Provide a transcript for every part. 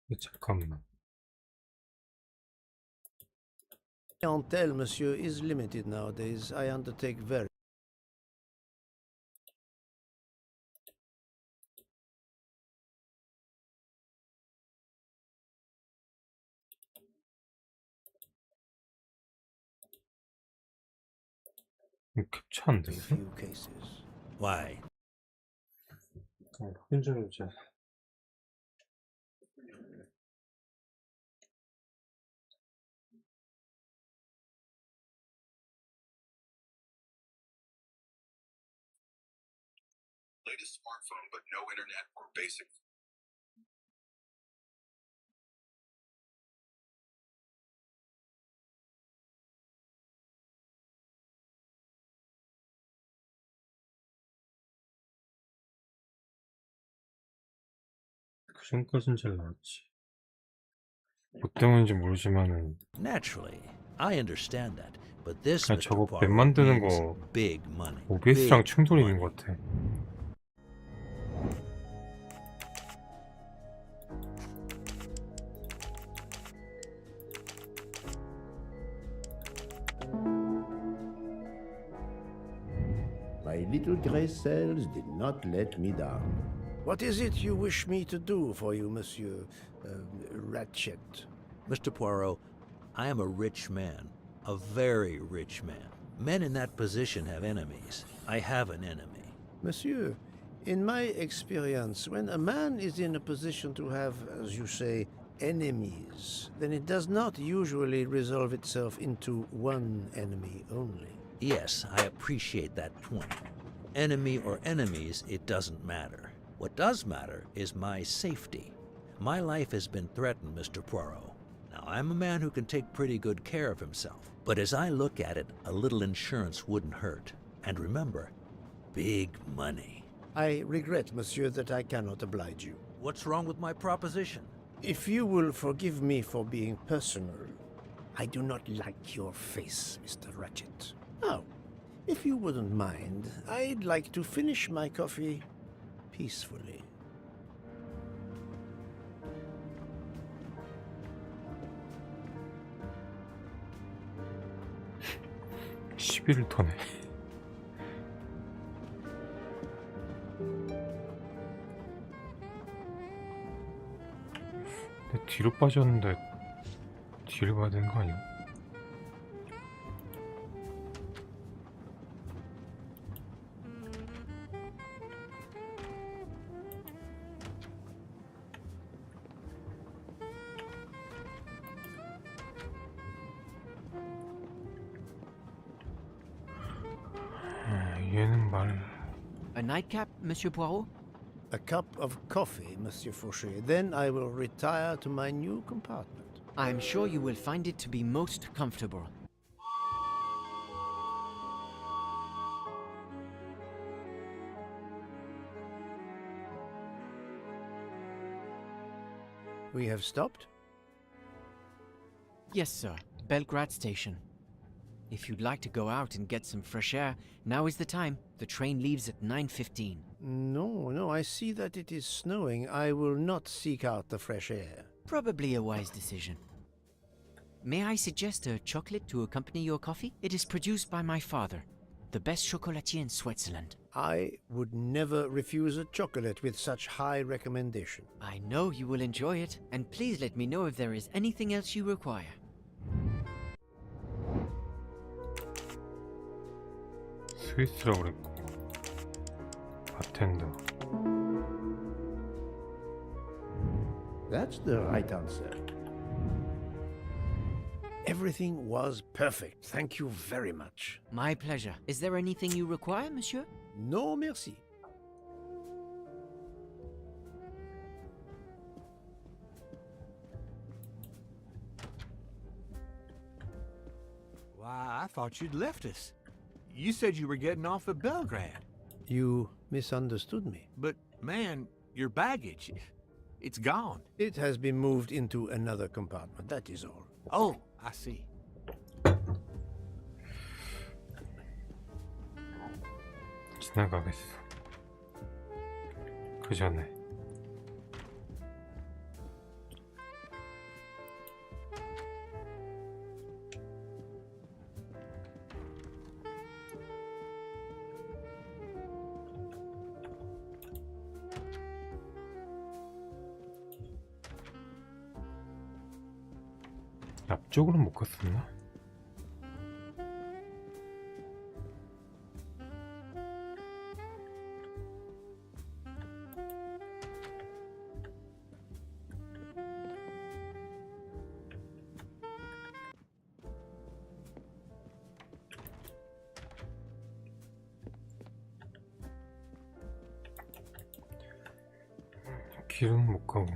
My 잠깐만. clientele, monsieur, is limited nowadays. I undertake very. 급차한데. Few cases. Why? 확인 좀 해보자. Latest smartphone, but no internet or basic. 그 전까진 잘 나왔지. 뭐 때문인지 모르지만은. Naturally, I understand that, but this 그냥 Mr. 저거 맵 Poirot 만드는 means 거 big money. OBS랑 Big 충돌이 있는 money. 것 같아. My little grey cells did not let me down. What is it you wish me to do for you, Monsieur Ratchet? Mr. Poirot, I am a rich man, a very rich man. Men in that position have enemies. I have an enemy. Monsieur, in my experience, when a man is in a position to have, as you say, enemies, then it does not usually resolve itself into one enemy only. Yes, I appreciate that point. Enemy or enemies, it doesn't matter. What does matter is my safety. My life has been threatened, Mr. Poirot. Now, I'm a man who can take pretty good care of himself. But as I look at it, a little insurance wouldn't hurt. And remember, big money. I regret, Monsieur, that I cannot oblige you. What's wrong with my proposition? If you will forgive me for being personal, I do not like your face, Mr. Ratchet. Now, if you wouldn't mind, I'd like to finish my coffee peacefully. 시비를 터네. 근데 뒤로 빠졌는데 뒤를 봐야 되는 거 아니야? 얘는 말. A nightcap, Monsieur Poirot? A cup of coffee, Monsieur Fauché. Then I will retire to my new compartment. I am sure you will find it to be most comfortable. We have stopped? Yes, sir. Belgrade Station. If you'd like to go out and get some fresh air, now is the time. The train leaves at 9:15. No, I see that it is snowing. I will not seek out the fresh air. Probably a wise decision. May I suggest a chocolate to accompany your coffee? It is produced by my father, the best chocolatier in Switzerland. I would never refuse a chocolate with such high recommendation. I know you will enjoy it, and please let me know if there is anything else you require. 스위스라고 그랬고. 바텐더. That's the right answer. Everything was perfect. Thank you very much. My pleasure. Is there anything you require, monsieur? No, merci. Why, I thought you'd left us. You said you were getting off at Belgrade. You misunderstood me. But, man, your baggage, it's gone. It has been moved into another compartment, that is all. Oh, I see. 지나가겠어. 그 전에 앞쪽으로 못 갔었나? 길은 못 가고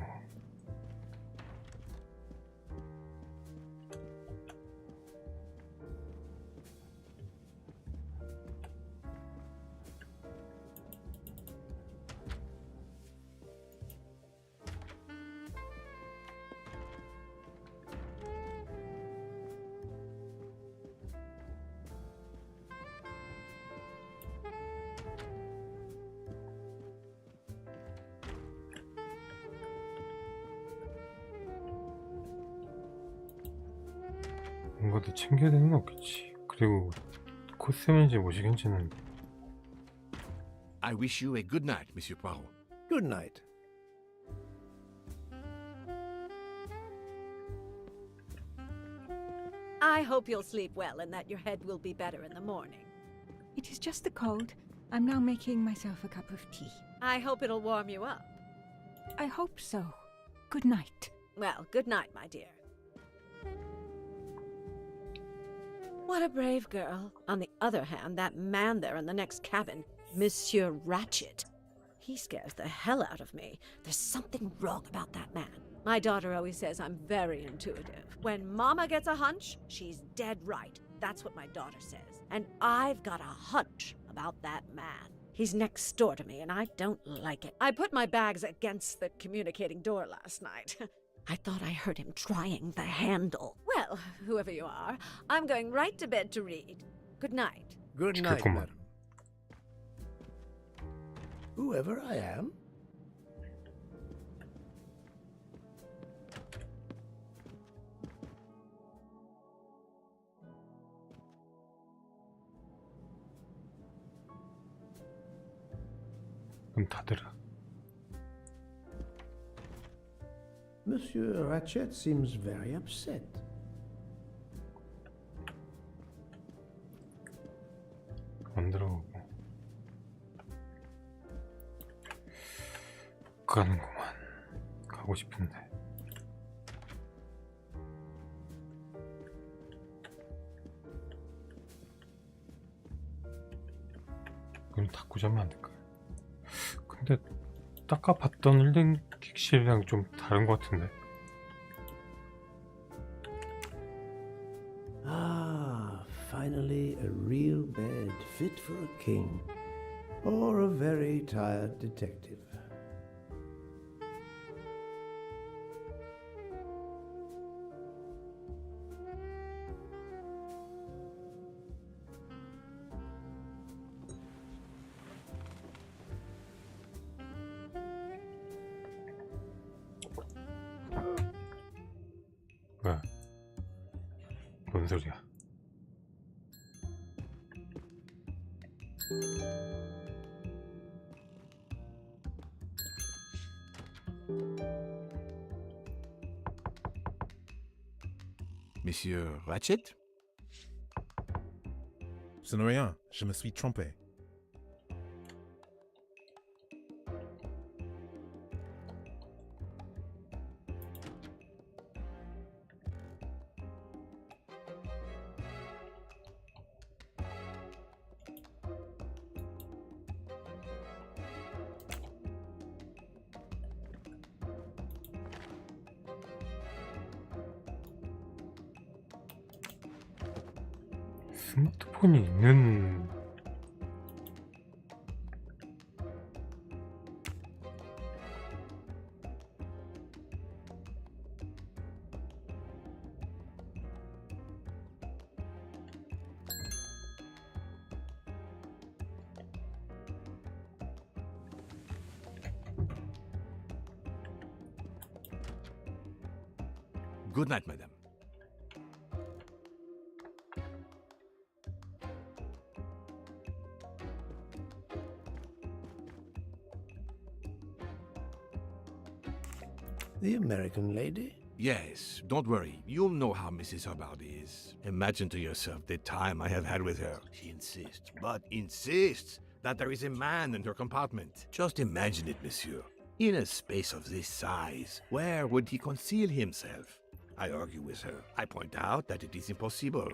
뭔가 더 챙겨야 되는 건 없겠지. 그리고 코스인지 무엇이긴지는 I wish you a good night, Monsieur Poirot. Good night. I hope you'll sleep well and that your head will be better in the morning. It is just the cold. I'm now making myself a cup of tea. I hope it'll warm you up. I hope so. Good night. Well, good night, my dear. What a brave girl. On the other hand, that man there in the next cabin, Monsieur Ratchet, he scares the hell out of me. There's something wrong about that man. My daughter always says I'm very intuitive. When Mama gets a hunch, she's dead right. That's what my daughter says. And I've got a hunch about that man. He's next door to me, and I don't like it. I put my bags against the communicating door last night. I thought I heard him trying the handle. Well, whoever you are, I'm going right to bed to read. Good night. Good night, 지켰구만. madam. Whoever I am? 그럼 닫으라. Monsieur Ratchet seems very upset. 안 들어가고 가는구만. 가고 싶은데 그럼 닫고 자면 안 될까? 근데 아까 봤던 힐링 객실이랑 좀 다른 것 같은데. Ah, finally a real bed fit for a king or a very tired detective. 뭐야? 뭔 소리야? Monsieur Ratchet? Ce n'est rien, je me suis trompé. 스마트폰이 있는 Good night, madam. The American lady? Yes, don't worry. You'll know how Mrs. Hubbard is. Imagine to yourself the time I have had with her. She insists, but insists, that there is a man in her compartment. Just imagine it, monsieur. In a space of this size, where would he conceal himself? I argue with her. I point out that it is impossible.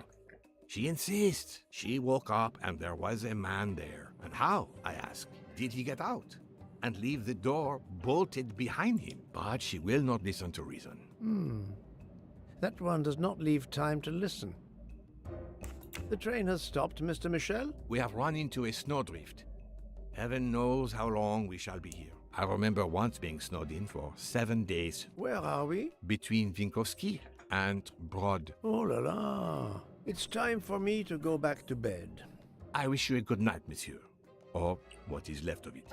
She insists. She woke up and there was a man there. And how, I ask, did he get out? And leave the door bolted behind him? But she will not listen to reason. That one does not leave time to listen. The train has stopped, Mr. Michel? We have run into a snowdrift. Heaven knows how long we shall be here. I remember once being snowed in for 7 days. Where are we? Between Vinkovsky and Brod. Oh la la. It's time for me to go back to bed. I wish you a good night, monsieur. Or what is left of it.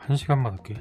한 시간만 할게.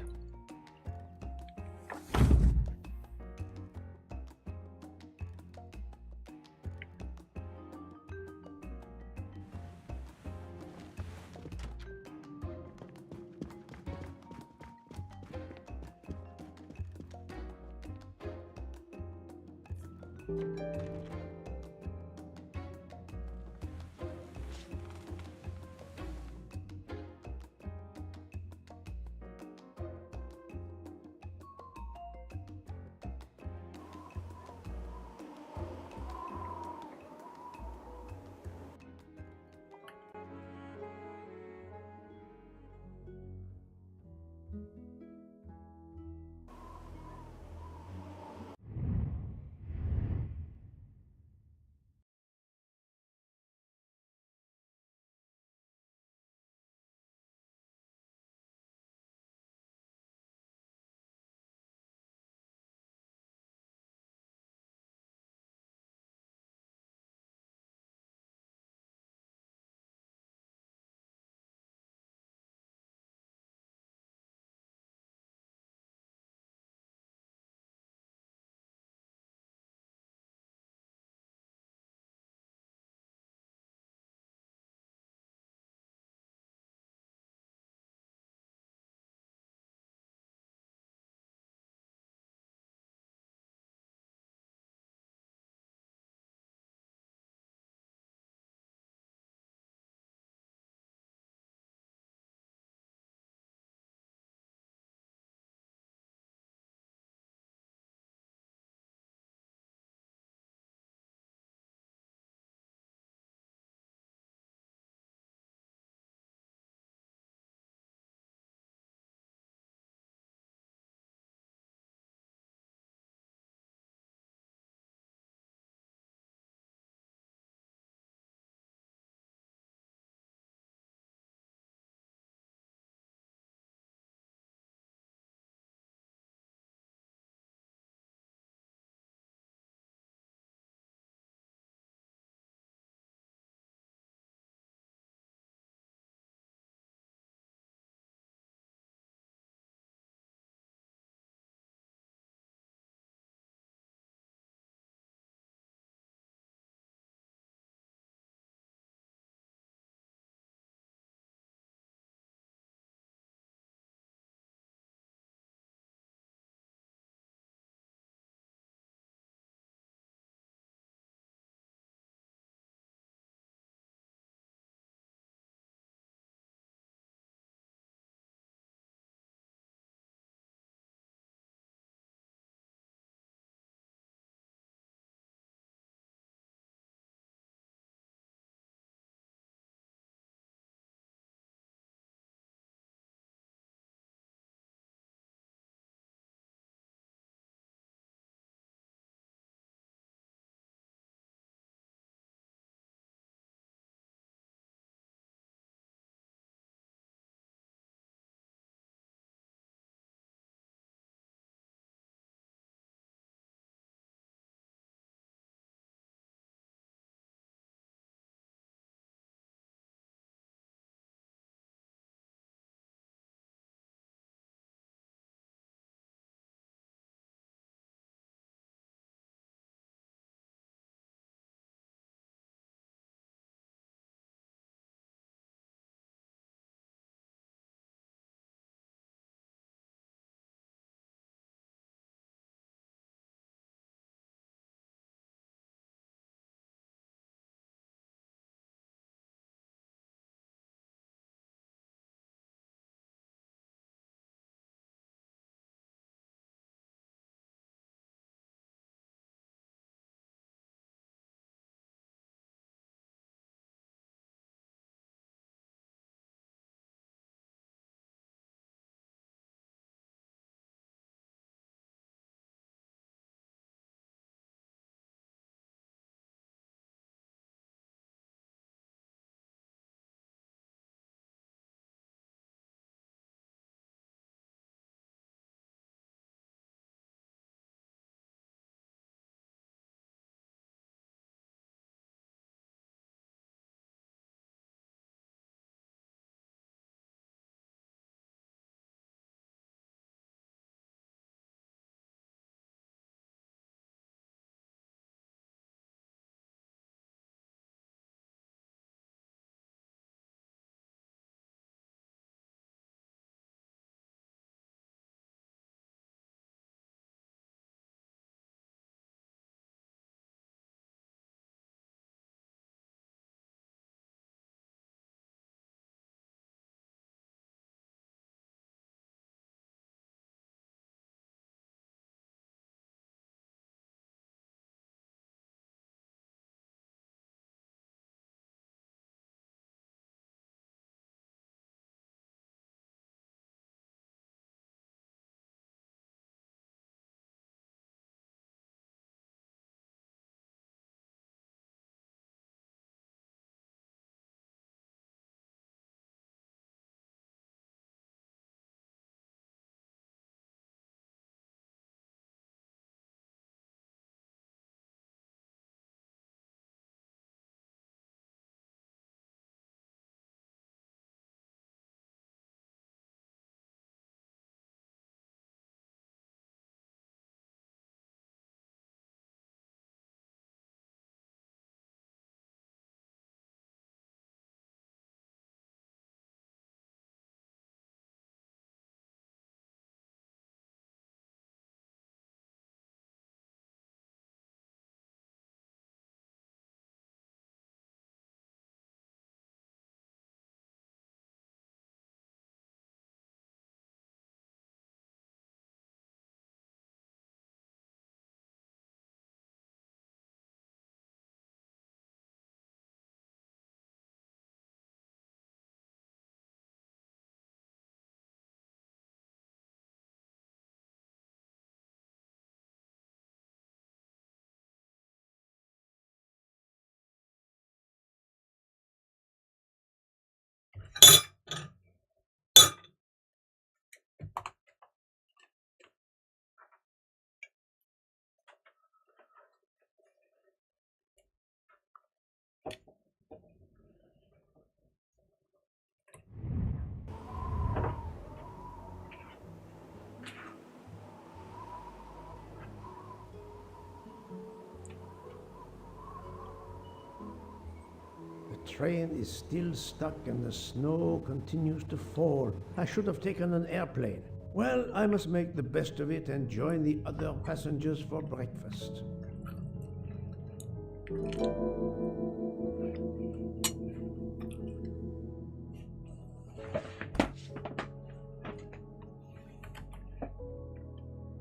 train is still stuck and the snow continues to fall. I should have taken an airplane. Well, I must make the best of it and join the other passengers for breakfast.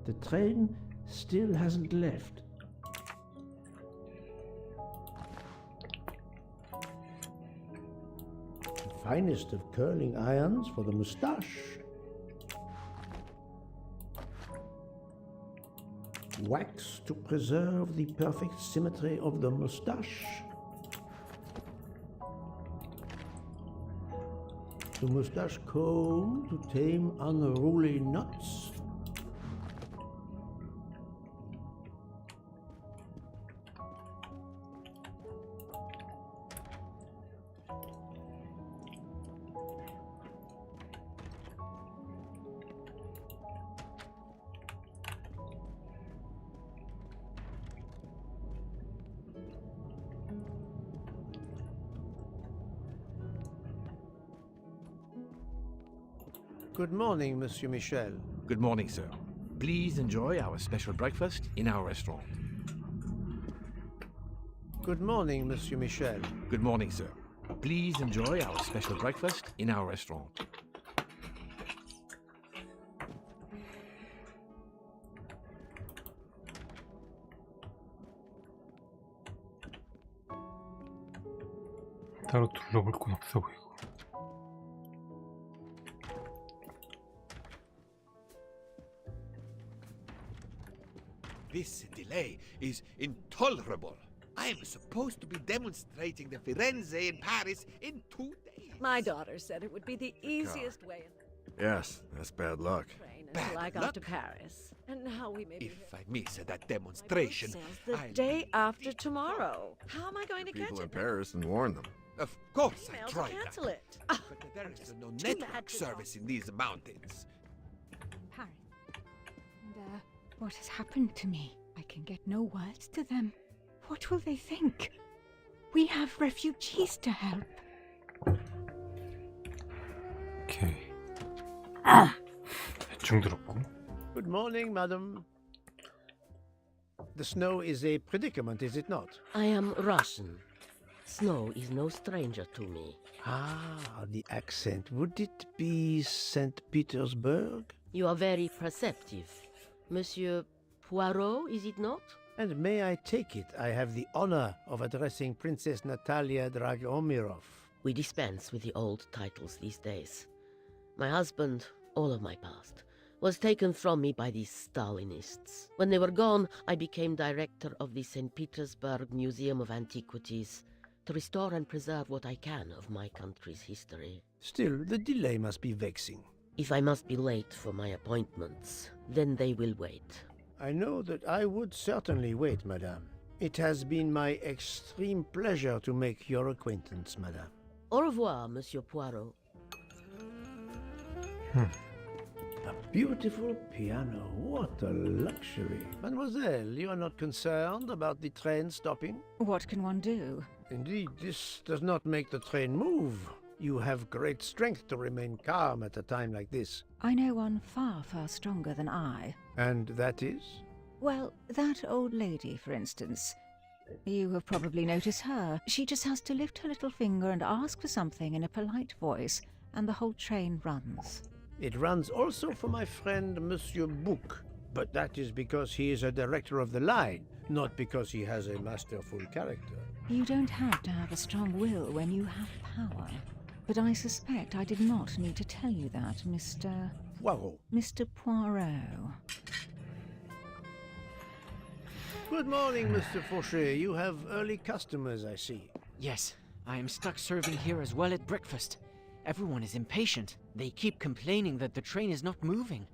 The train still hasn't left. The finest of curling irons for the moustache. Wax to preserve the perfect symmetry of the moustache. The moustache comb to tame unruly knots. Good morning, Monsieur Michel. Good morning, sir. Please enjoy our special breakfast in our restaurant. Good morning, Monsieur Michel. Good morning, sir. Please enjoy our special breakfast in our restaurant. 따로 둘러볼 건 없어 보이고. This delay is intolerable. I am supposed to be demonstrating the Firenze in Paris in 2 days. My daughter said it would be the easiest way Yes, that's bad luck. train Bad until I got luck? to Paris. And now we may be If I miss that demonstration, the I'll day be after tomorrow. How am I going to catch it? Paris and warn them. Of course, I Email to tried cancel that. it. Ah, But there I'm is just no too mad network to service in these mountains. Paris. And, what has happened to me? I can get no words to them. What will they think? We have refugees to help. 오케이. 대충 들었고. Good morning, madam. The snow is a predicament, is it not? I am Russian. Snow is no stranger to me. Ah, the accent. Would it be St. Petersburg? You are very perceptive. Monsieur Poirot, is it not? And may I take it I have the honor of addressing Princess Natalia Dragomirov? We dispense with the old titles these days. My husband, all of my past, was taken from me by these Stalinists. When they were gone, I became director of the St. Petersburg Museum of Antiquities to restore and preserve what I can of my country's history. Still, the delay must be vexing. If I must be late for my appointments, then they will wait. I know that I would certainly wait, madame. It has been my extreme pleasure to make your acquaintance, madame. Au revoir, Monsieur Poirot. A beautiful piano. What a luxury. Mademoiselle, you are not concerned about the train stopping? What can one do? Indeed, this does not make the train move. You have great strength to remain calm at a time like this. I know one far, far stronger than I. And that is? Well, that old lady, for instance. You have probably noticed her. She just has to lift her little finger and ask for something in a polite voice, and the whole train runs. It runs also for my friend Monsieur Bouc, but that is because he is a director of the line, not because he has a masterful character. You don't have to have a strong will when you have power. But I suspect I did not need to tell you that, Mr. Poirot. Mr. Poirot. Good morning, Mr. Fauché. You have early customers, I see. Yes, I am stuck serving here as well at breakfast. Everyone is impatient. They keep complaining that the train is not moving,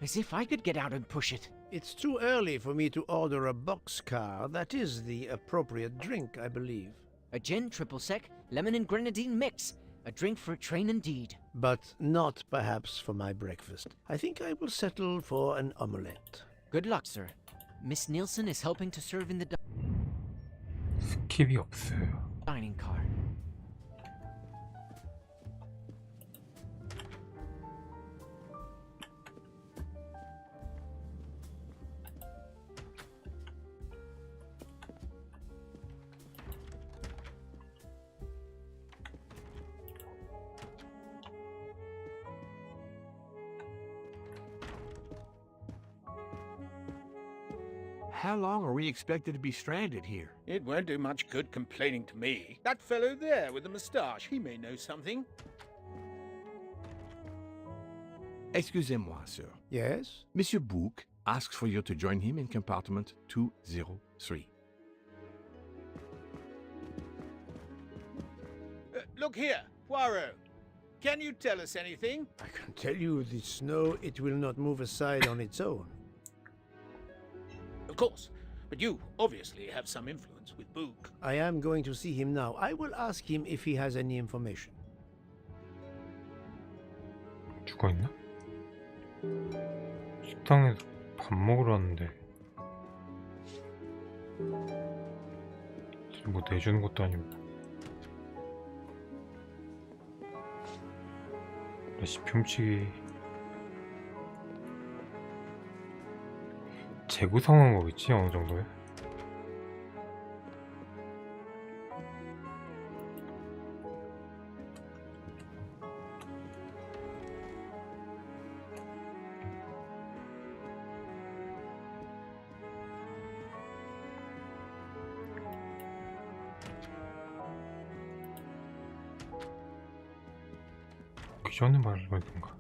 as if I could get out and push it. It's too early for me to order a boxcar. That is the appropriate drink, I believe. A gin triple sec, lemon and grenadine mix. A drink for a train indeed. But not perhaps for my breakfast. I think I will settle for an omelette. Good luck, sir. Miss Nielsen is helping to serve in the 스킵이 없어요. dining car. How long are we expected to be stranded here? It won't do much good complaining to me. That fellow there with the moustache, he may know something. Excusez-moi, sir. Yes? Monsieur Bouc asks for you to join him in compartment 203. Look here, Poirot. Can you tell us anything? I can tell you the snow, it will not move aside on its own. Of course. But you obviously have some influence with Book. I am going to see him now. I will ask him if he has any information. 죽어있나? 식당에서 밥 먹으러 왔는데 뭐 내주는 것도 아니고 레시피 훔치기 재구성한 거겠지 어느 정도에? 그 전에 말을 걸던가.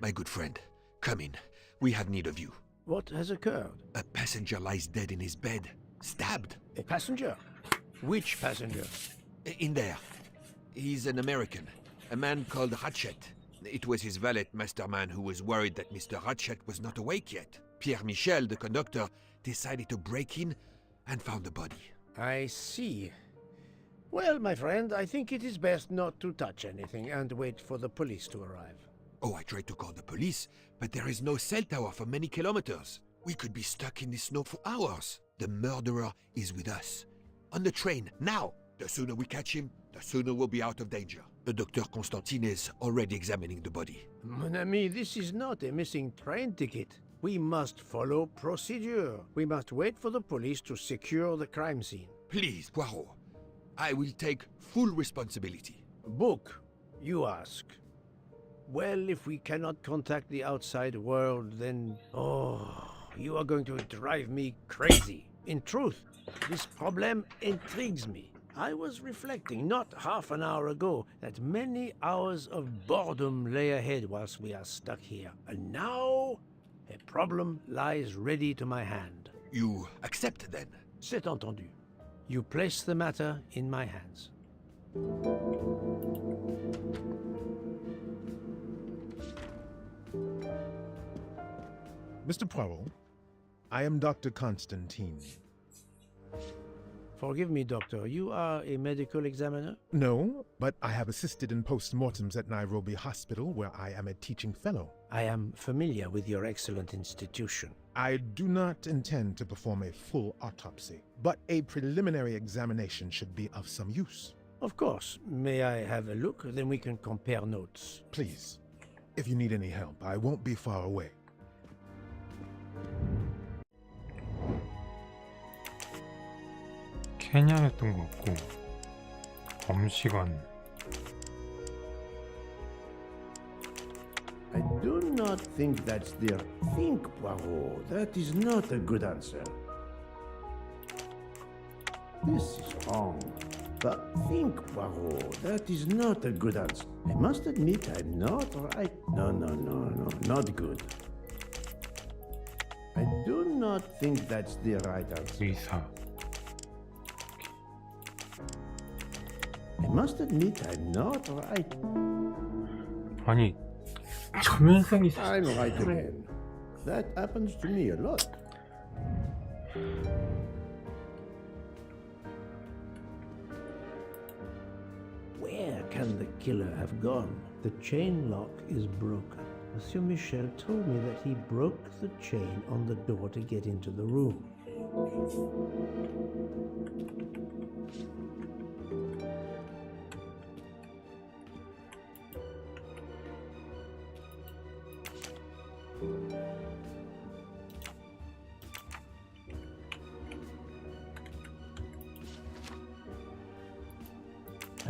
My good friend, come in. We have need of you. What has occurred? A passenger lies dead in his bed, stabbed. A passenger? Which passenger? In there. He's an American, a man called Ratchet. It was his valet masterman who was worried that Mr. Ratchet was not awake yet. Pierre Michel, the conductor, decided to break in and found the body. I see. Well, my friend, I think it is best not to touch anything and wait for the police to arrive. Oh, I tried to call the police, but there is no cell tower for many kilometers. We could be stuck in the snow for hours. The murderer is with us. On the train, now! The sooner we catch him, the sooner we'll be out of danger. The Dr. Constantine is already examining the body. Mon ami, this is not a missing train ticket. We must follow procedure. We must wait for the police to secure the crime scene. Please, Poirot. I will take full responsibility. Book, you ask. Well, if we cannot contact the outside world, then... Oh, you are going to drive me crazy. In truth, this problem intrigues me. I was reflecting not half an hour ago that many hours of boredom lay ahead whilst we are stuck here. And now, a problem lies ready to my hand. You accept, then? C'est entendu. You place the matter in my hands. Mr. Poirot, I am Dr. Constantine. Forgive me, Doctor. You are a medical examiner? No, but I have assisted in post-mortems at Nairobi Hospital, where I am a teaching fellow. I am familiar with your excellent institution. I do not intend to perform a full autopsy, but a preliminary examination should be of some use. Of course. May I have a look? Then we can compare notes. Please. If you need any help, I won't be far away. 케냐였던 것 같고 범시간 I do not think that's their think, Poirot. That is not a good answer. This is wrong. But think, Poirot. That is not a good answer. I must admit I'm not right. No, not good. I do not think that's the right answer. 의사 I must admit I'm not right. 아니 초면생이 I'm right again. That happens to me a lot. Where can the killer have gone? The chain lock is broken. Monsieur Michel told me that he broke the chain on the door to get into the room.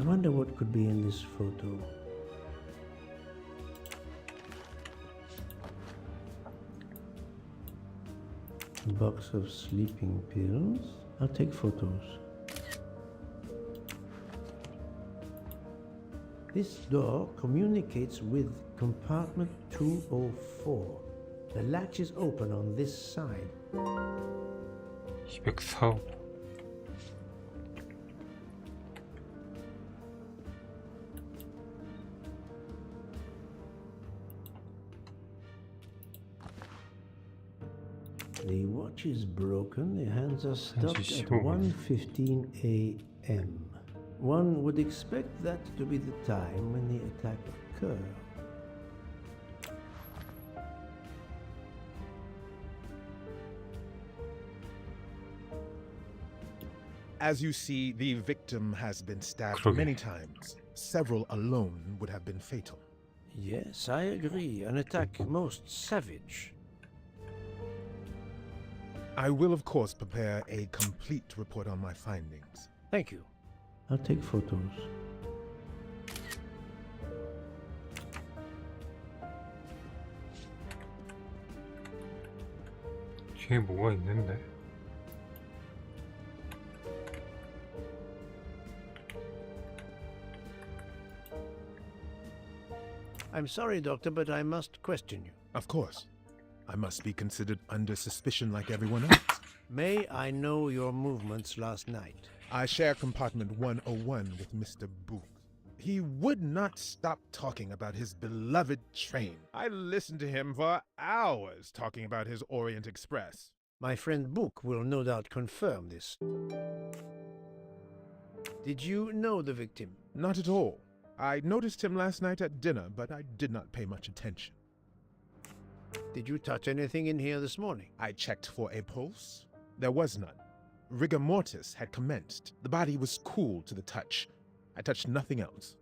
I wonder what could be in this photo. A box of sleeping pills. I'll take photos. This door communicates with compartment 204. The latch is open on this side. 204. The watch is broken. The hands are stopped at 1:15. 1:15 a.m. One would expect that to be the time when the attack occurred. As you see, the victim has been stabbed 그러게. many times. Several alone would have been fatal. Yes, I agree. An attack most savage. I will, of course, prepare a complete report on my findings. Thank you. I'll take photos. 뒤에 뭐가 있는데? I'm sorry, Doctor, but I must question you. Of course. I must be considered under suspicion like everyone else. May I know your movements last night? I share compartment 101 with Mr. Booth. He would not stop talking about his beloved train. I listened to him for hours talking about his Orient Express. My friend Book will no doubt confirm this. Did you know the victim? Not at all. I noticed him last night at dinner, but I did not pay much attention. Did you touch anything in here this morning? I checked for a pulse. There was none. Rigor mortis had commenced. The body was cool to the touch. I touched nothing else.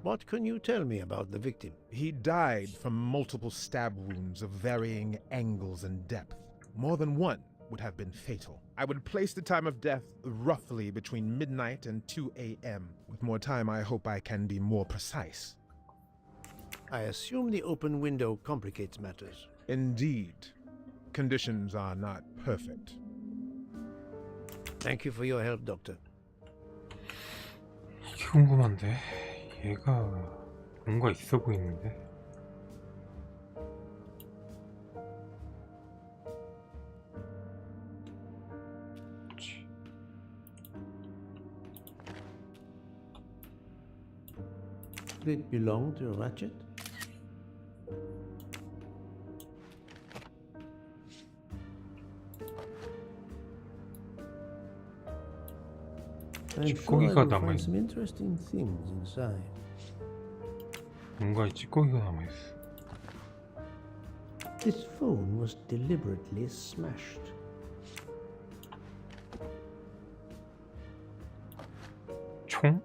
What can you tell me about the victim? He died from multiple stab wounds of varying angles and depth. More than one would have been fatal. I would place the time of death roughly between midnight and 2 a.m. With more time, I hope I can be more precise. I assume the open window complicates matters. Indeed. Conditions are not perfect. Thank you for your help, Doctor. 이게 궁금한데? 얘가 뭔가 있어 보이는데? Did it belong to Ratchet? I'm sure I 찌꺼기가 will 남아있어. find some interesting things inside. 뭔가 찌꺼기가 남아있어. This phone was deliberately smashed. 총?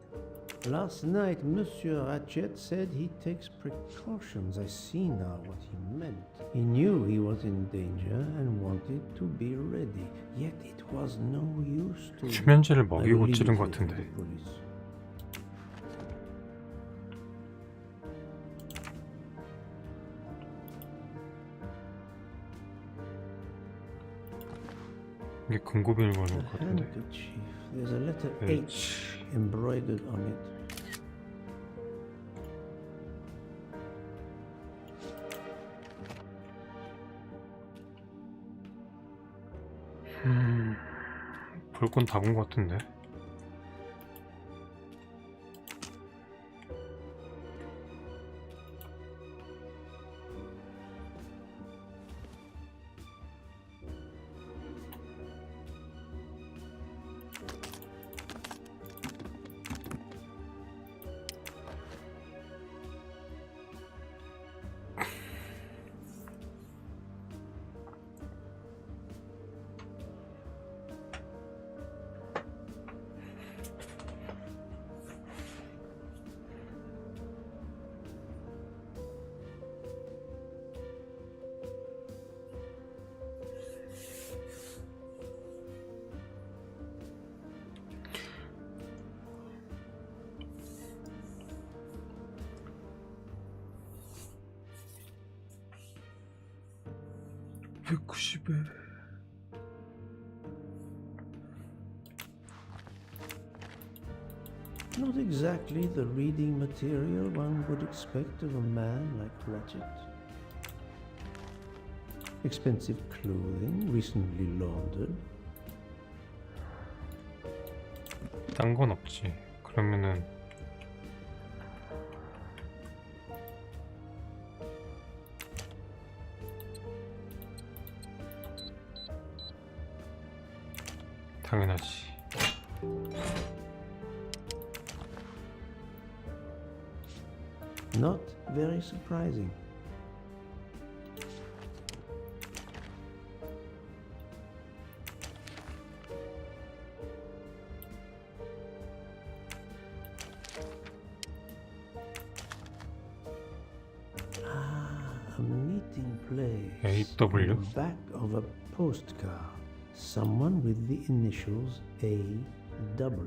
Last night, Monsieur Ratchet said he takes precautions. I see now what he meant. He knew he was in danger and wanted to be ready. Yet it was no use to... 수면제를 먹이고 찌른 것 같은데. 이게 금고비를 거는 것 같은데. There's a letter H embroidered on it. 볼 건 다 본 것 같은데. 290에 Not exactly the reading material one would expect of a man like Ratchet. Expensive clothing, recently laundered. 딴 건 없지. 그러면은 당연하지. Not very surprising. A meeting place AW? on the back of a postcard. Someone with the initials AW.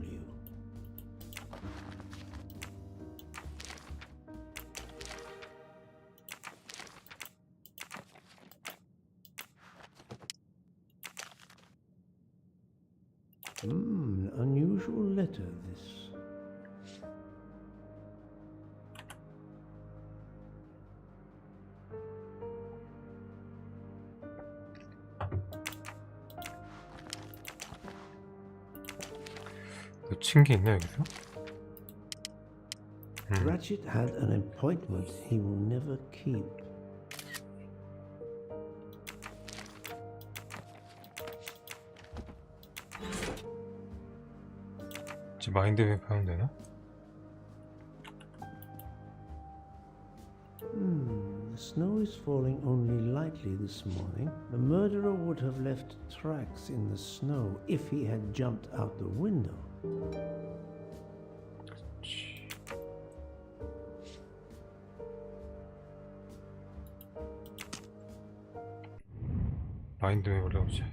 Unusual letter, this. 놓친 게 있나 여기서? Ratchet had an appointment he will never keep. 이제 마인드맵 하면 되나? The snow is falling only lightly this morning. The murderer would have left tracks in the snow if he had jumped out the window. 마인드맵을 해보자.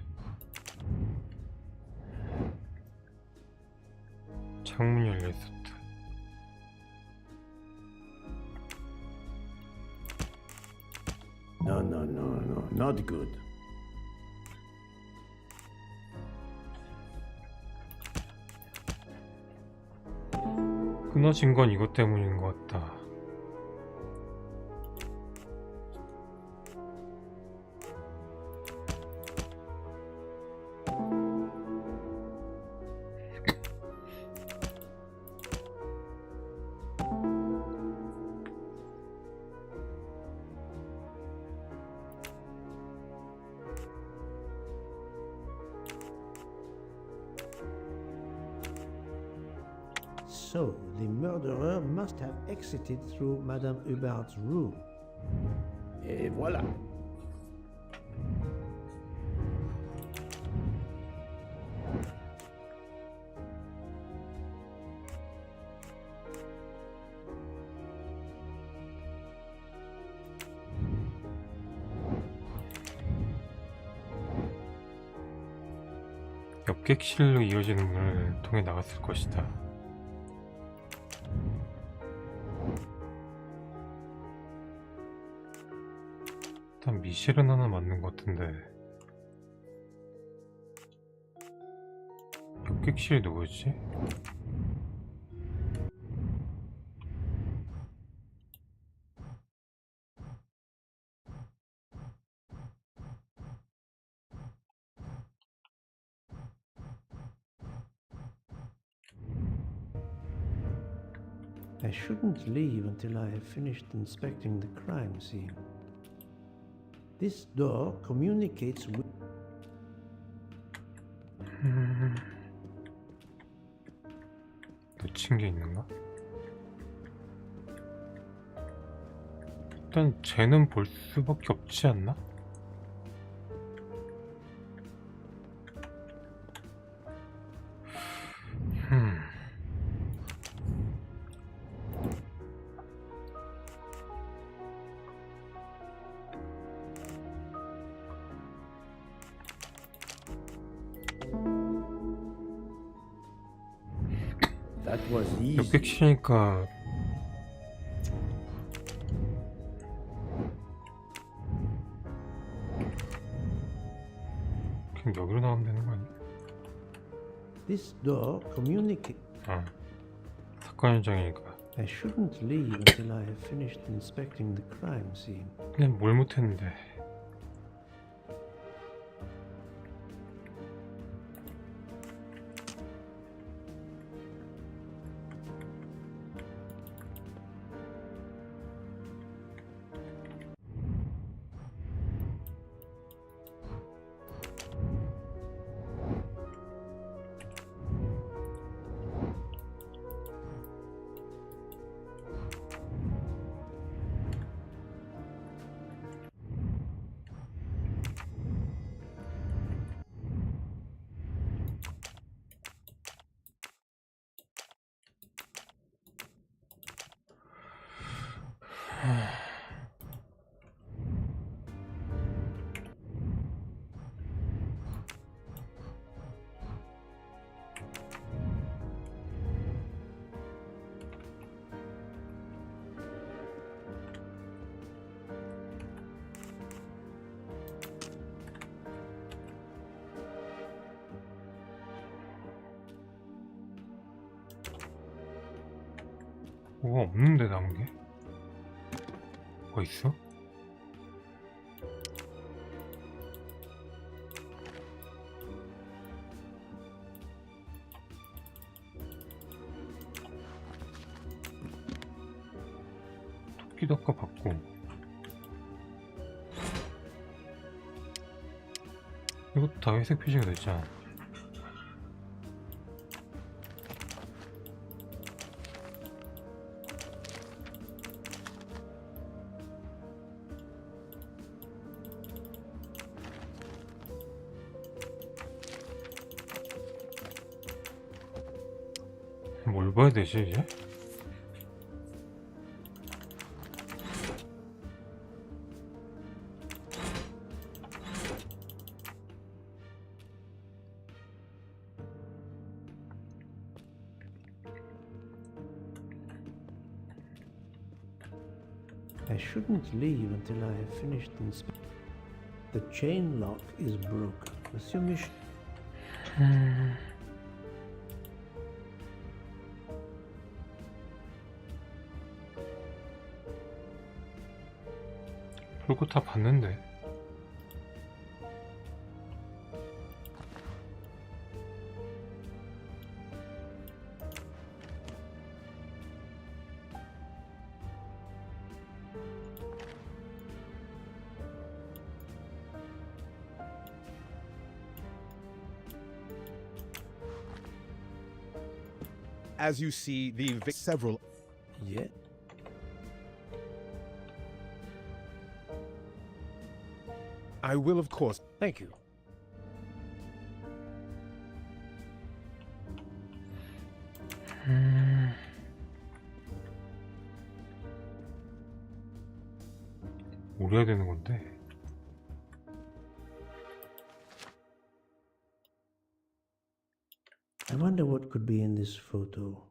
창문 열려있었다. No, not good. 끊어진 건 이것 때문인 것 같다. So, the murderer must have exited through Madame Hubbard's room. Et voilà. 옆객실로 이어지는 문을 통해 나갔을 것이다. 일단 미셸은 하나 맞는 것 같은데 옆객실이 누구였지? I shouldn't leave until I have finished inspecting the crime scene. This door communicates with... 놓친 게 있는가? 일단 쟤는 볼 수밖에 없지 않나? That was easy. 옆객실이니까 여기로 나오면 되는 거 아니야? This door communicates. 아, 사건 현장이니까. I shouldn't leave until I have finished inspecting the crime scene. 그냥 뭘 못했는데. 뭐가 없는데 남은 게? 뭐가 있어? 토끼도 아까 봤고 이것도 다 회색 표시가 됐잖아. 뭘 봐야 되지 이제? I shouldn't leave until I have finished inspecting. The chain lock is broken. Monsieur Mich. 그거 다 봤는데. As you see, the several. Yeah. I will, of course. Thank you. 뭘 해야 되는 건데? I wonder what could be in this photo.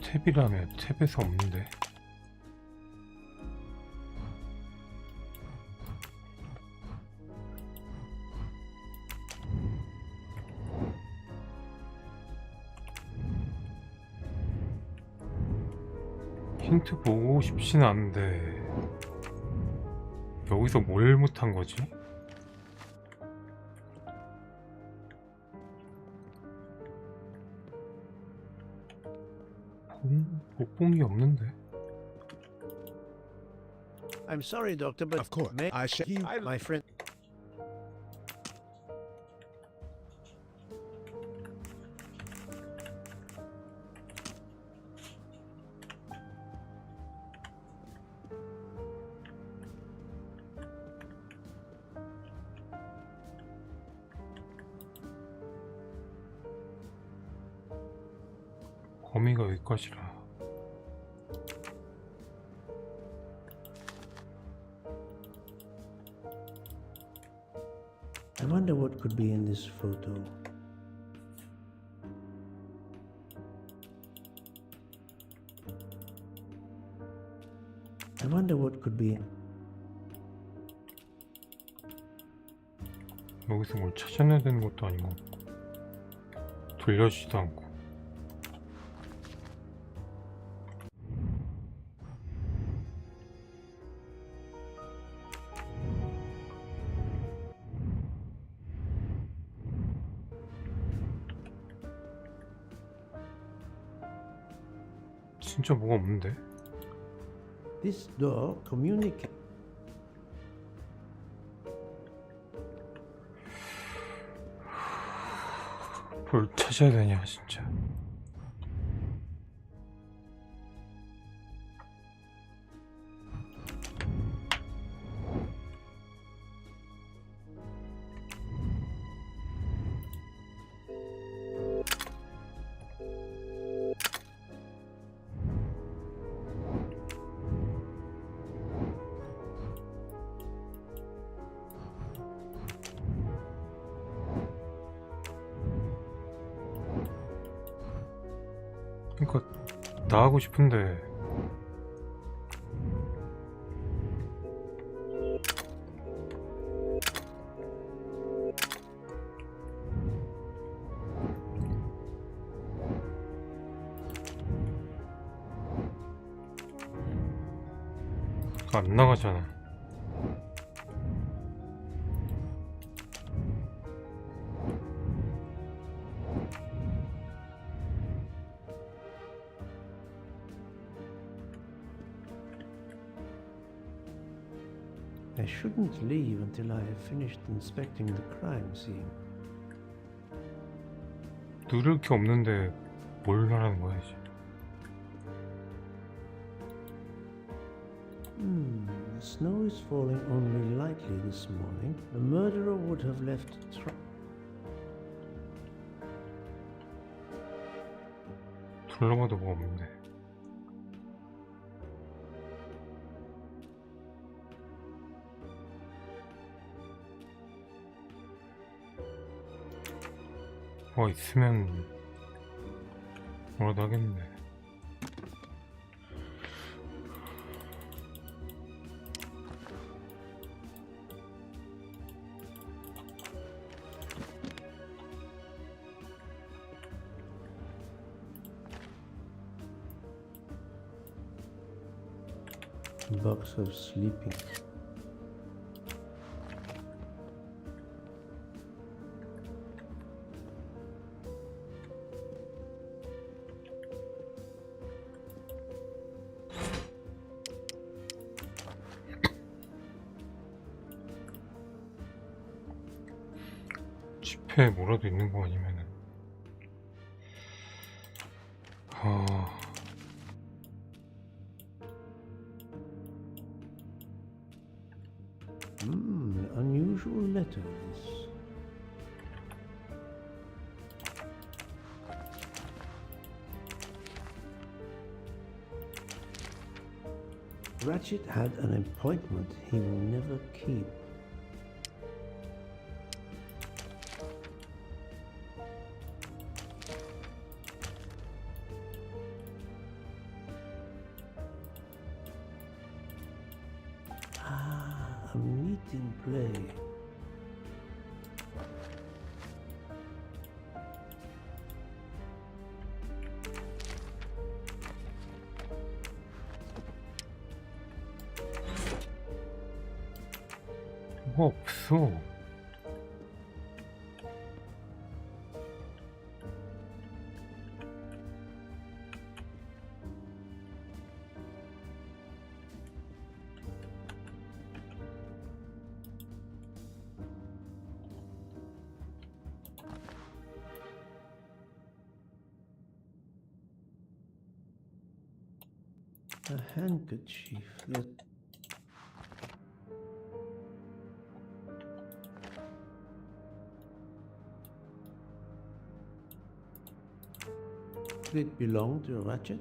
탭이라며 탭에서 없는데. 힌트 보고 싶진 않은데 여기서 뭘 못한 거지? 못 본 게 없는데. I'm sorry, Doctor, but Of course, may I shall. my friend. 거미가 여기까지라. I wonder what could be in this photo. I wonder what could be in. 여기서 뭘 찾아내야 되는 것도 아니고 돌려주지도 않고. 진짜 뭐가 없는데? This door communicates. 뭘 찾아야 되냐 진짜. 그러니까 나가고 싶은데 안 나가잖아. I shouldn't leave until I have finished inspecting the crime scene. 누를 게 없는데 뭘 하라는 거야 이제. The snow is falling only lightly this morning. The murderer would have left 둘러봐도 뭐가 없는데. 뭐가 있으면 뭐라도 하겠는데. a box of sleeping. 집에 뭐라도 있는 거 아니면은 Unusual letters. Ratchet had an appointment he will never keep. A meeting play. 뭐가 없어. A handkerchief that... Did it belong to Ratchet?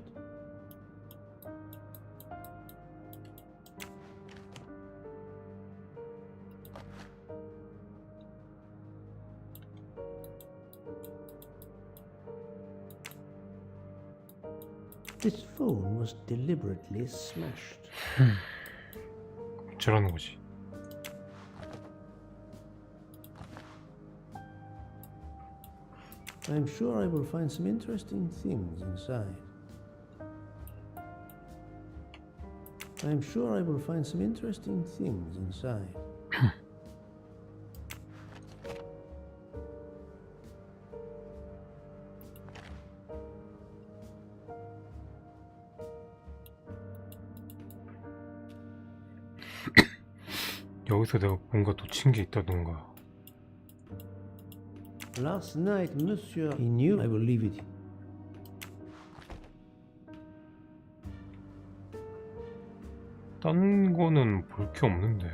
This phone was deliberately smashed. 어쩌라는 거지? I'm sure I will find some interesting things inside. I'm sure I will find some interesting things inside. 여기서 내가 뭔가 놓친 게 있다던가. Last night, monsieur, he knew I will leave it. 딴 거는 볼 게 없는데.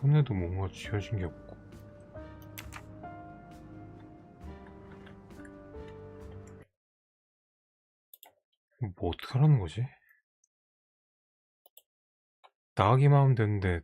손에도 뭔가 쥐어진 게 없고. 뭐 어떻게 하라는 거지? 나가기만 하면 되는데.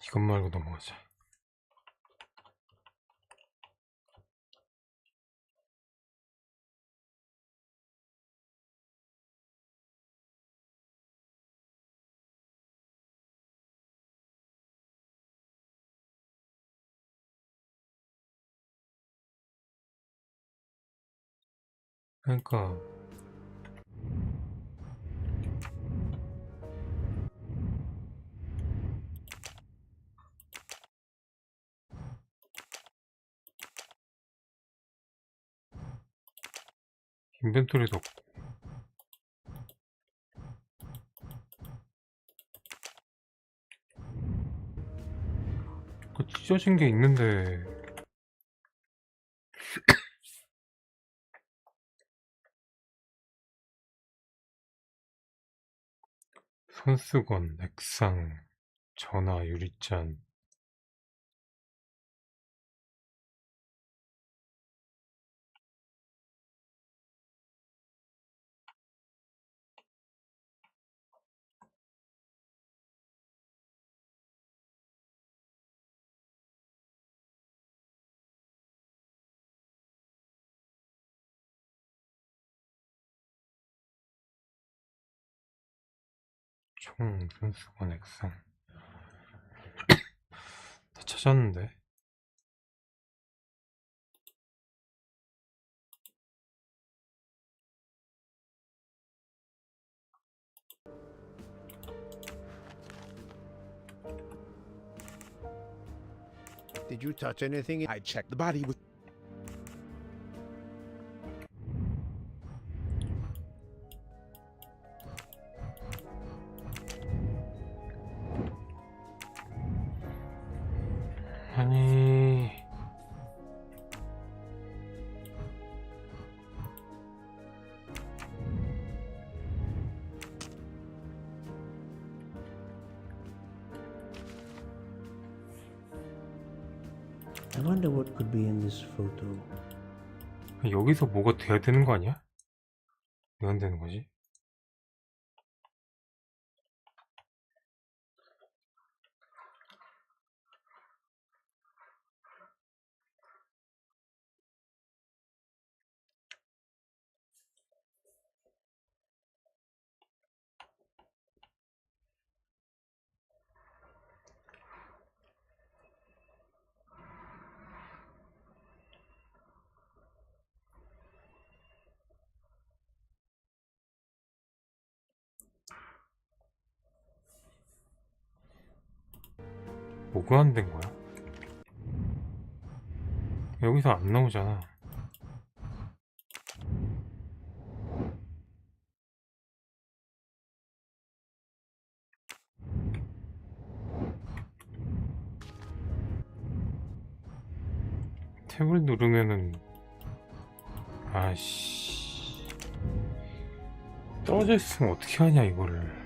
이것 말고 넘어가자. 그러니까 인벤토리도 없고. 그 찢어진 게 있는데. 손수건, 액상, 전화, 유리잔. 총, 손수건, 액상. 다 찾았는데. Did you touch anything? I checked the body with. 아니. I wonder what could be in this photo. 여기서 뭐가 돼야 되는 거 아니야? 왜 안 되는 거지? 뭐가 안 된 거야? 여기서 안 나오잖아. 탭을 누르면은 아씨 떨어져 있으면 어떻게 하냐 이거를.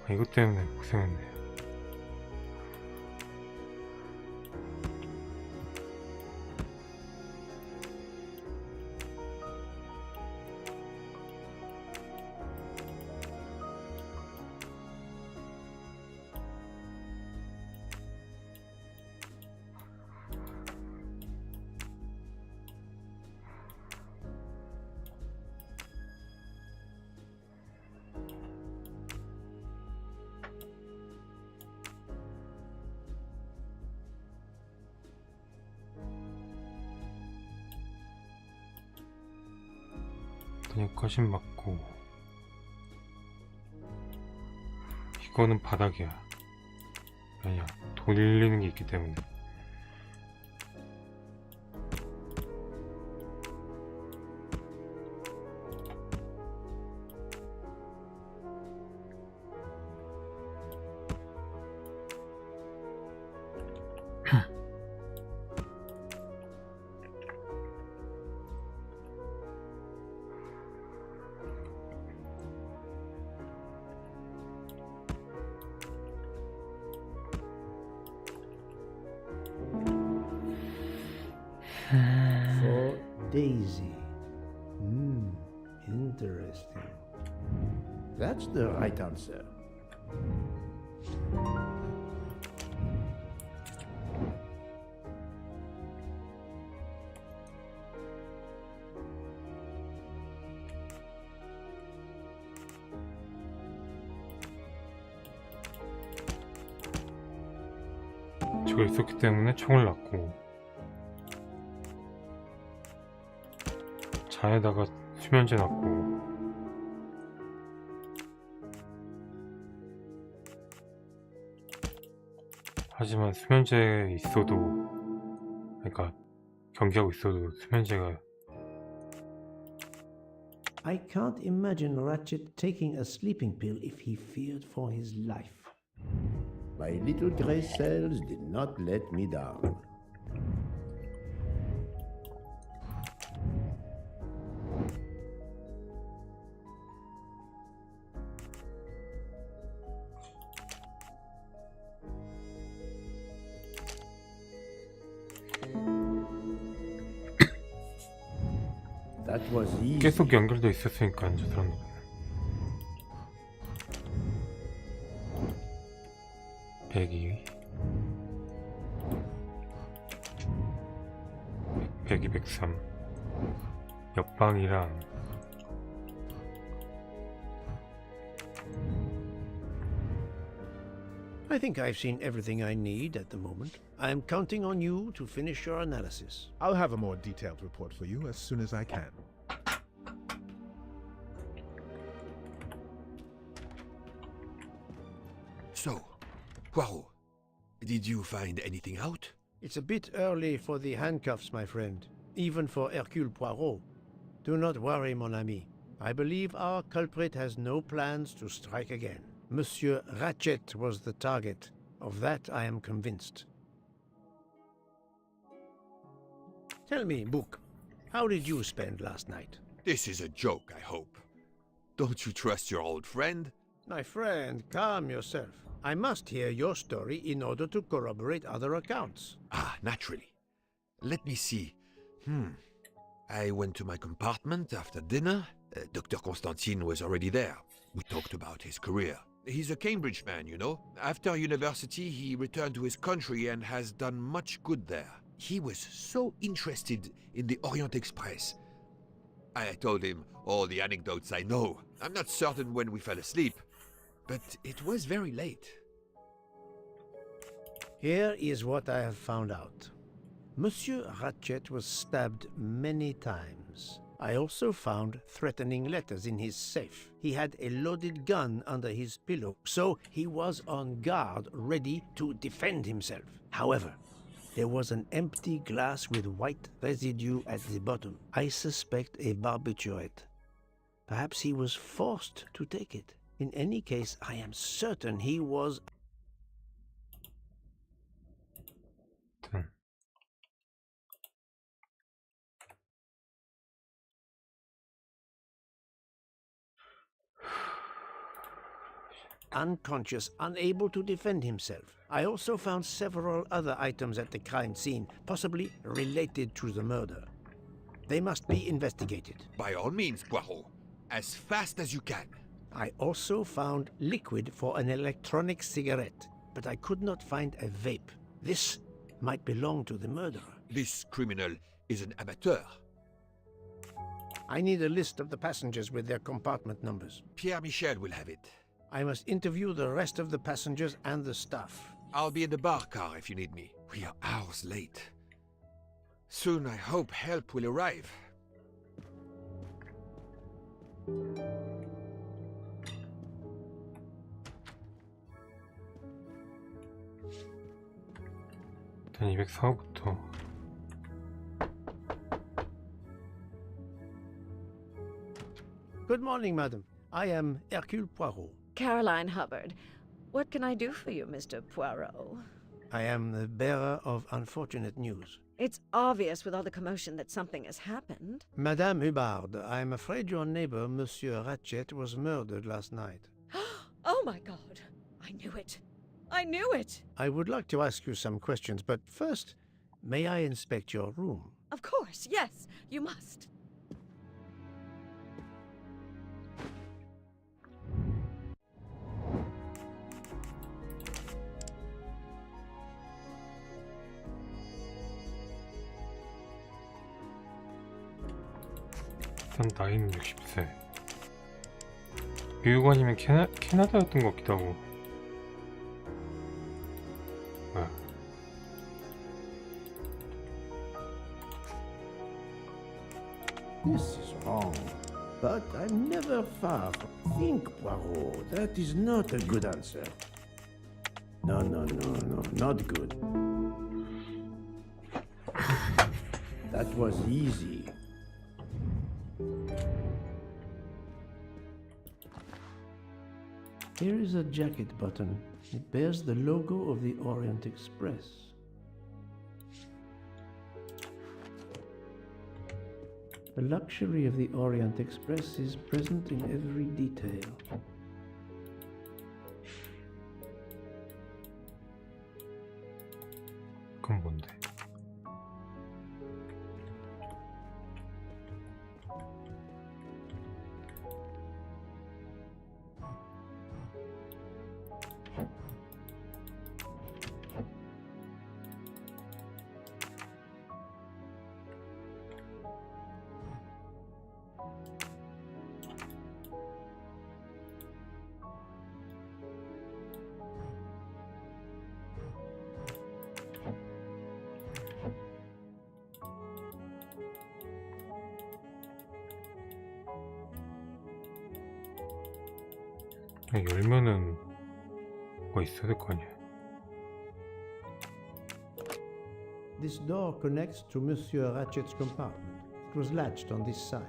아, 이것 때문에 고생했네. 여기까진 맞고 이거는 바닥이야. 아니야, 돌리는 게 있기 때문에. For Daisy. Interesting. That's the right answer. 저거 있었기 때문에 총을 놨고, 잔에다가 수면제 놨고, 하지만 수면제에 있어도, 그러니까 경기하고 있어도 수면제가 I can't imagine Ratchet taking a sleeping pill if he feared for his life. My little grey cells did not let me down. That was easy. 계속 연결돼 있었으니까 저 사람들. 백이 103 옆방이랑 I think I've seen everything I need at the moment. I am counting on you to finish your analysis. I'll have a more detailed report for you as soon as I can. So, Poirot, did you find anything out? It's a bit early for the handcuffs, my friend, even for Hercule Poirot. Do not worry, mon ami. I believe our culprit has no plans to strike again. Monsieur Ratchet was the target. Of that I am convinced. Tell me, Book, how did you spend last night? This is a joke, I hope. Don't you trust your old friend? My friend, calm yourself. I must hear your story in order to corroborate other accounts. Ah, naturally. Let me see. I went to my compartment after dinner. Dr. Constantine was already there. We talked about his career. He's a Cambridge man, you know. After university, he returned to his country and has done much good there. He was so interested in the Orient Express. I told him all the anecdotes I know. I'm not certain when we fell asleep, but it was very late. Here is what I have found out. Monsieur Ratchet was stabbed many times. I also found threatening letters in his safe. He had a loaded gun under his pillow, so he was on guard, ready to defend himself. However, there was an empty glass with white residue at the bottom. I suspect a barbiturate. Perhaps he was forced to take it. In any case, I am certain he was... unconscious, unable to defend himself. I also found several other items at the crime scene, possibly related to the murder. They must be investigated. By all means, Poirot. As fast as you can. I also found liquid for an electronic cigarette, but I could not find a vape. This might belong to the murderer. This criminal is an amateur. I need a list of the passengers with their compartment numbers. Pierre Michel will have it. I must interview the rest of the passengers and the staff. I'll be in the bar car if you need me. We are hours late. Soon I hope help will arrive. 일단 204호부터 Good morning, madam. I am Hercule Poirot. Caroline Hubbard. What can I do for you, Mr. Poirot? I am the bearer of unfortunate news. It's obvious with all the commotion that something has happened. Madame Hubbard, I am afraid your neighbor, Monsieur Ratchet, was murdered last night. Oh my God! I knew it! I knew it! I would like to ask you some questions, but first, may I inspect your room? Of course, yes, you must. 일단 나이는 60세. 미국 아니면 캐나다였던 것 같기도 하고. This is wrong. But I'm never far from... Think, Poirot. That is not a good answer. No, not good. That was easy. Here is a jacket button. It bears the logo of the Orient Express. The luxury of the Orient Express is present in every detail. 그건 뭔데? 열면은 뭐가 있어야 될 거 아니야. This door connects to Monsieur Ratchet's compartment. It was latched on this side.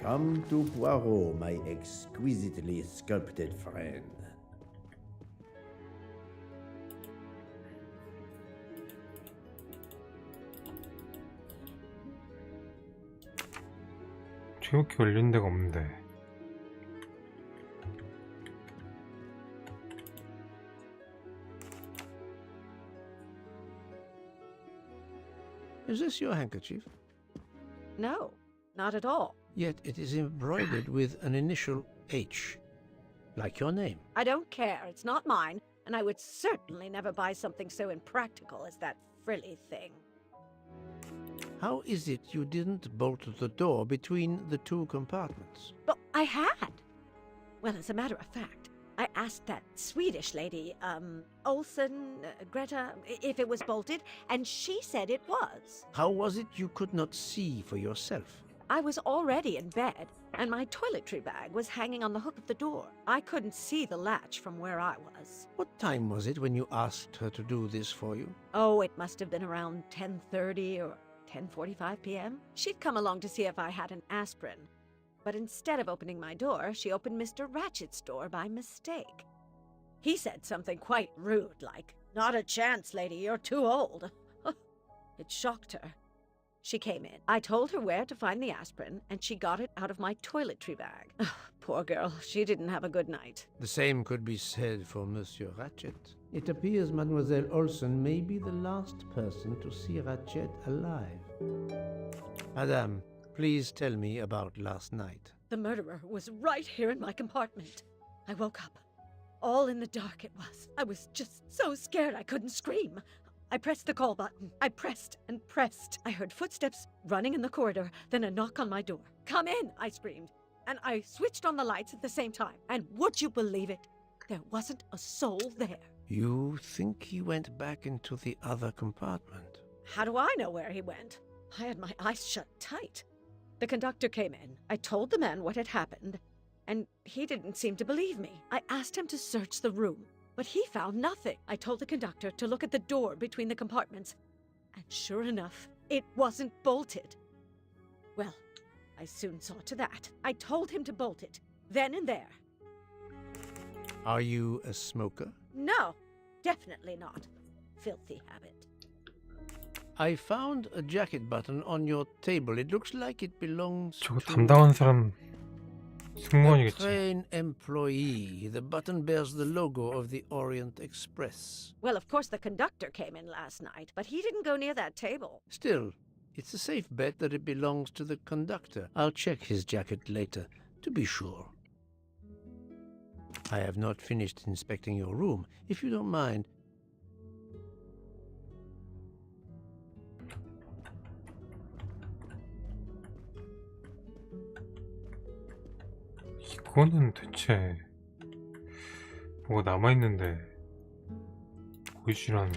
Come to Poirot, my exquisitely sculpted friend. 최고키 올린 데가 없는데. Is this your handkerchief? No, not at all. Yet it is embroidered with an initial H, like your name. I don't care. It's not mine, and I would certainly never buy something so impractical as that frilly thing. How is it you didn't bolt the door between the two compartments? But I had. Well, as a matter of fact, I asked that Swedish lady, Olsen, Greta, if it was bolted, and she said it was. How was it you could not see for yourself? I was already in bed, and my toiletry bag was hanging on the hook of the door. I couldn't see the latch from where I was. What time was it when you asked her to do this for you? Oh, it must have been around 10:30 or 10:45 p.m. She'd come along to see if I had an aspirin. But instead of opening my door, she opened Mr. Ratchet's door by mistake. He said something quite rude, like, "Not a chance, lady, you're too old." It shocked her. She came in. I told her where to find the aspirin, and she got it out of my toiletry bag. Poor girl, she didn't have a good night. The same could be said for Monsieur Ratchet. It appears Mademoiselle Olsen may be the last person to see Ratchet alive. Madame, please tell me about last night. The murderer was right here in my compartment. I woke up. All in the dark it was. I was just so scared I couldn't scream. I pressed the call button. I pressed and pressed. I heard footsteps running in the corridor, then a knock on my door. "Come in," I screamed. And I switched on the lights at the same time. And would you believe it? There wasn't a soul there. You think he went back into the other compartment? How do I know where he went? I had my eyes shut tight. The conductor came in. I told the man what had happened, and he didn't seem to believe me. I asked him to search the room, but he found nothing. I told the conductor to look at the door between the compartments, and sure enough, it wasn't bolted. Well, I soon saw to that. I told him to bolt it, then and there. Are you a smoker? No, definitely not. Filthy habit. I found a jacket button on your table. It looks like it belongs 저거 to 담당한 사람 a 승무원이겠지. train employee. The button bears the logo of the Orient Express. Well, of course the conductor came in last night, but he didn't go near that table. Still, it's a safe bet that it belongs to the conductor. I'll check his jacket later, to be sure. I have not finished inspecting your room. If you don't mind, 이거는 대체 뭐가 남아있는데 보이질 않니?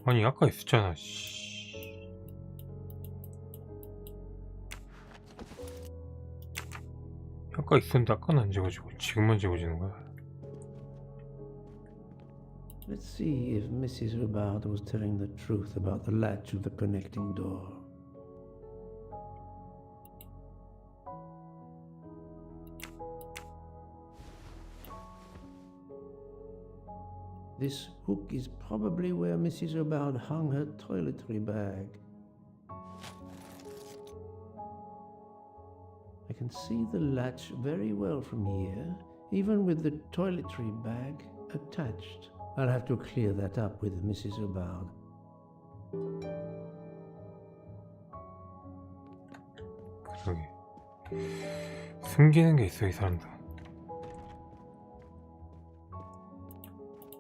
아니 아까 있었잖아. 씨. 아까 있었는데 아까는 안 지워지고 지금만 지워지는 거야. Let's see if Mrs. Hubbard was telling the truth about the latch of the connecting door. This hook is probably where Mrs. Hubbard hung her toiletry bag. I can see the latch very well from here, even with the toiletry bag attached. I'll have to clear that up with Mrs. Hubbard. 그러게 숨기는 게 있어 이 사람들.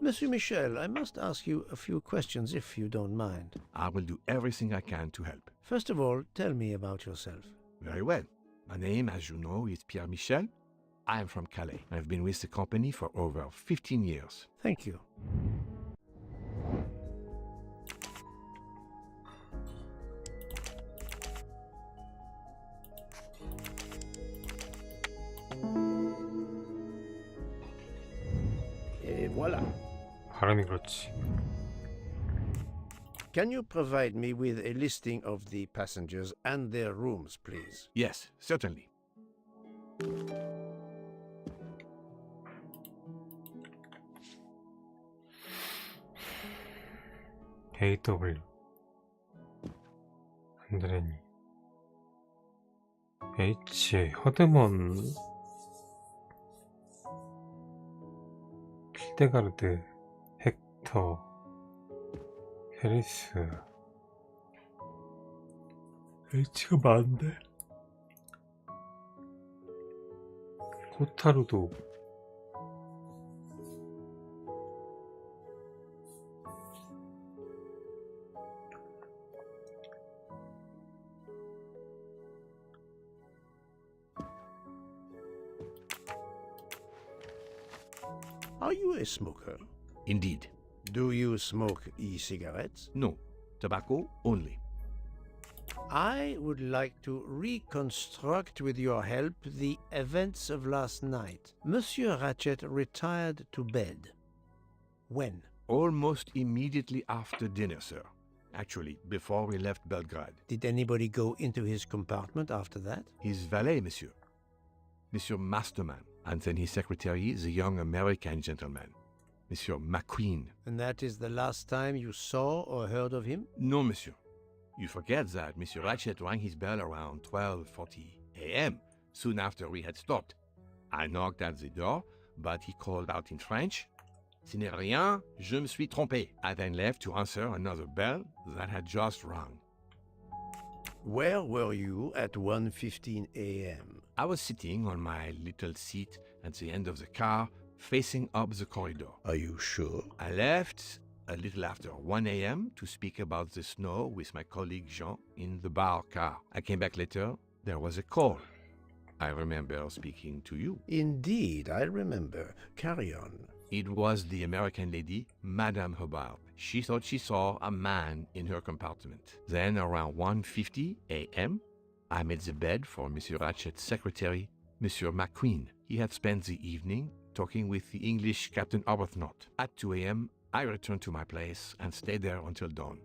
Monsieur Michel, I must ask you a few questions if you don't mind. I will do everything I can to help. First of all, tell me about yourself. Very well. My name, as you know, is Pierre Michel. I am from Calais. I've been with the company for over 15 years. Thank you. Et voilà. 발음이 그렇지. Can you provide me with a listing of the passengers and their rooms, please? Yes, certainly. AW 안드레니 H 허드먼 킬데가르드 헥터 해리스 H가 많은데 코타루도 Are you a smoker? Indeed. Do you smoke e-cigarettes? No. Tobacco only. I would like to reconstruct with your help the events of last night. Monsieur Ratchet retired to bed. When? Almost immediately after dinner, sir. Actually, before we left Belgrade. Did anybody go into his compartment after that? His valet, monsieur. Monsieur Masterman. And then his secretary, the young American gentleman. Monsieur McQueen. And that is the last time you saw or heard of him? No, monsieur. You forget that Monsieur Ratchet rang his bell around 12:40 a.m., soon after we had stopped. I knocked at the door, but he called out in French, "Ce n'est rien, je me suis trompé." I then left to answer another bell that had just rung. Where were you at 1:15 a.m.? I was sitting on my little seat at the end of the car, facing up the corridor. Are you sure? I left a little after 1 a.m. to speak about the snow with my colleague Jean in the bar car. I came back later. There was a call. I remember speaking to you. Indeed, I remember. Carry on. It was the American lady, Madame Hubbard. She thought she saw a man in her compartment. Then, around 1:50 a.m., I made the bed for Monsieur Ratchet's secretary, Monsieur McQueen. He had spent the evening talking with the English Captain Arbuthnot. At 2 a.m., I returned to my place and stayed there until dawn.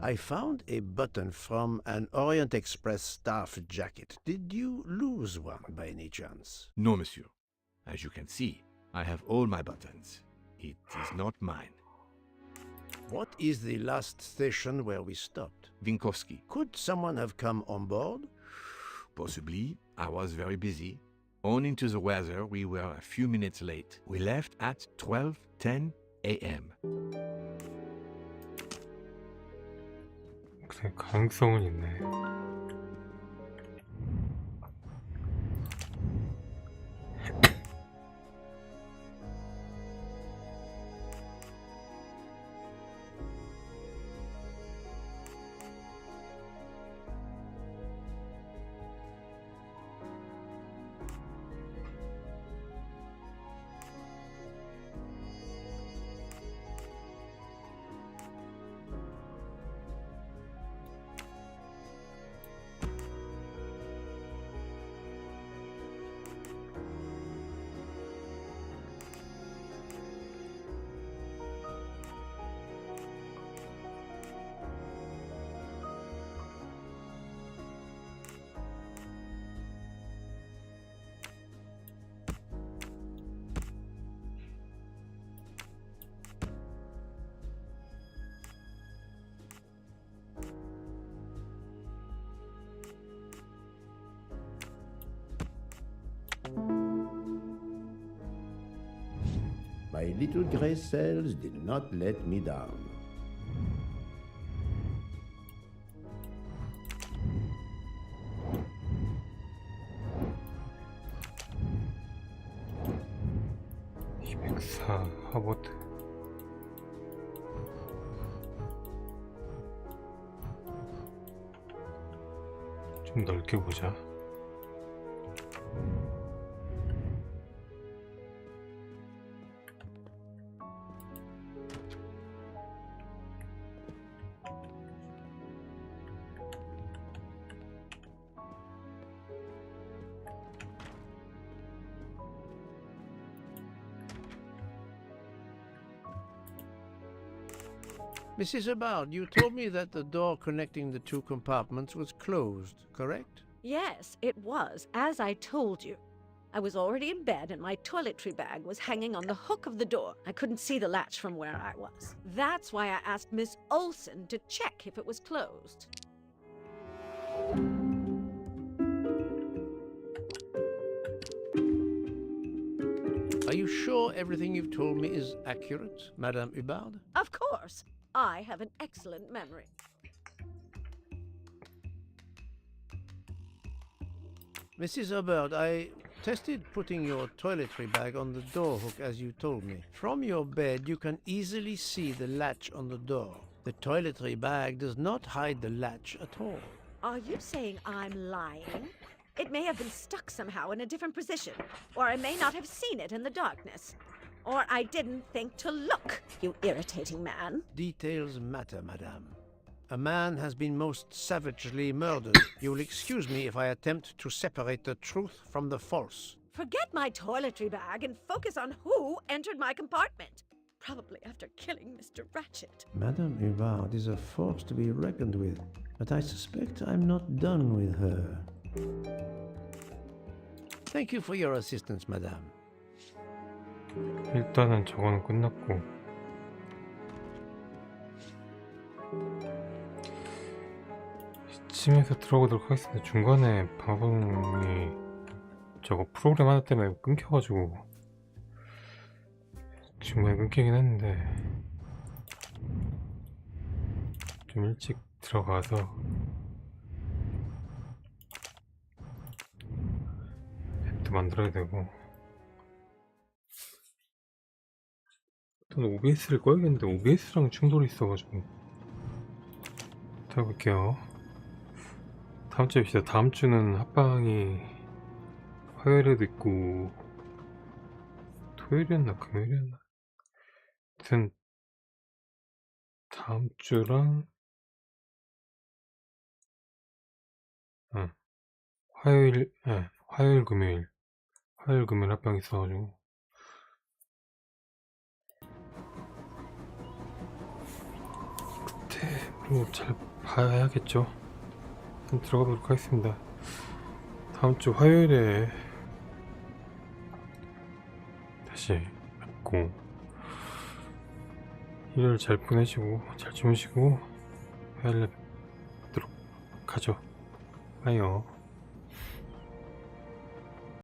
I found a button from an Orient Express staff jacket. Did you lose one by any chance? No, monsieur. As you can see, I have all my buttons. It is not mine. What is the last station where we stopped? Vinkovsky. Could someone have come on board? Possibly. I was very busy. Owing to the weather, we were a few minutes late. We left at 12:10 a.m. 그래, 가능성은 있네. My little gray cells did not let me down. 하버드. 좀 넓게 보자. Mrs. Hubbard, you told me that the door connecting the two compartments was closed, correct? Yes, it was, as I told you. I was already in bed and my toiletry bag was hanging on the hook of the door. I couldn't see the latch from where I was. That's why I asked Miss Olsen to check if it was closed. Are you sure everything you've told me is accurate, Madame Hubbard? Of course. I have an excellent memory. Mrs. Hubbard, I tested putting your toiletry bag on the door hook as you told me. From your bed, you can easily see the latch on the door. The toiletry bag does not hide the latch at all. Are you saying I'm lying? It may have been stuck somehow in a different position, or I may not have seen it in the darkness. Or I didn't think to look, you irritating man. Details matter, madame. A man has been most savagely murdered. You'll excuse me if I attempt to separate the truth from the false. Forget my toiletry bag and focus on who entered my compartment. Probably after killing Mr. Ratchet. Madame Hubbard is a force to be reckoned with, but I suspect I'm not done with her. Thank you for your assistance, madame. 일단은 저거는 끝났고 이쯤에서 들어가도록 하겠습니다. 중간에 방송이 저거 프로그램 하나 때문에 끊겨가지고 중간에 끊기긴 했는데 좀 일찍 들어가서 앱도 만들어야 되고 일단 OBS를 꺼야겠는데 OBS랑 충돌이 있어가지고 해볼게요. 다음 주에 봅시다. 다음 주는 합방이 화요일에도 있고 토요일이었나 금요일이었나 아무튼 다음 주랑 화요일 금요일 합방이 있어가지고 그때 잘 봐야겠죠. 한번 들어가 보도록 하겠습니다. 다음 주 화요일에 다시 뵙고 일요일 잘 보내시고 잘 주무시고 화요일에 뵙도록 하죠. 빠이요.